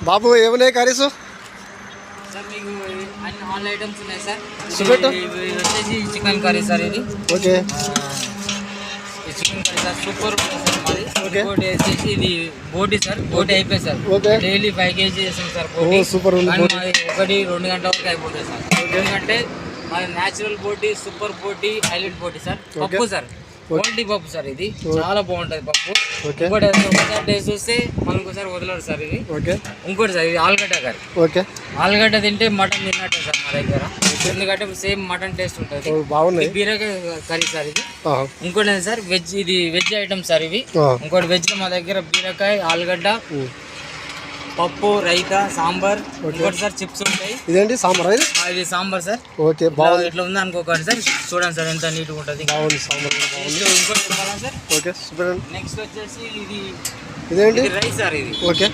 బాబు ఏమున్నాయి curries? Sir మీకు అన్ని ఆల్ ఐటమ్స్ ఉన్నాయి సార్. చూపెట్టు. ఇది వచ్చేసి చికెన్ కర్రీ సార్. ఇది okay chicken curry sir, super ఉంటుంది సార్ మాది. ఓకే. ఇంకోటి వచ్చేసి ఇది బోటి సార్. బోటి అయిపోయి సార్. ఓకే. డైలీ 5 kg చేస్తాం సార్ ఓ బోటి. సూపర్ ఉంది కానీ బోటి. మాది 1-2 గంటల వరకు అయిపోతుంది సార్. ఎందుకంటే మాది న్యాచురల్ బోటి, సూపర్ బోటి, హైలైట్ బోటి సార్. పప్పు సార్, క్వాలిటీ పప్పు సార్. ఇది చాలా బాగుంటుంది పప్పు. ఓకే. ఇంకోటి ఒకసారి టేస్ట్ వస్తే మళ్ళీ ఇంకోసారి వదలరు సార్ ఇది. ఓకే. ఇంకోటి సార్ ఇది ఆలుగడ్డ కర్రీ. ఓకే. ఆలుగడ్డ తింటే మటన్ తిన్నట్టే సార్ మా దగ్గర. ఎందుకంటే సేమ్ మటన్ టేస్ట్ ఉంటుంది. బాగున్నాయి. బీరకాయ కర్రీ సార్ ఇది. ఆహా. ఇంకోటి ఏంటి సార్, వెజ్. ఇది వెజ్ ఐటమ్ సార్ ఇవి. ఇంకోటి వెజ్ మా దగ్గర బీరకాయ, ఆలుగడ్డ, పప్పు, రైతా, సాంబార్. ఇంకోటి సార్ చిప్స్ ఉంటాయి. ఇదేంటి సాంబార్? ఇది సాంబార్ సార్. ఓకే బాగుంది. ఇట్లా ఉంది అనుకోకండి సార్. చూడండి సార్ ఎంత నీట్గా ఉంటుంది. బాగుంది సాంబార్ కూడా బాగుంది. ఇంకోటి చెప్పాలా సార్? Okay super. నెక్స్ట్ వచ్చేసి ఇది ఇదేంటి? Rice sir. ఇది ఓకే.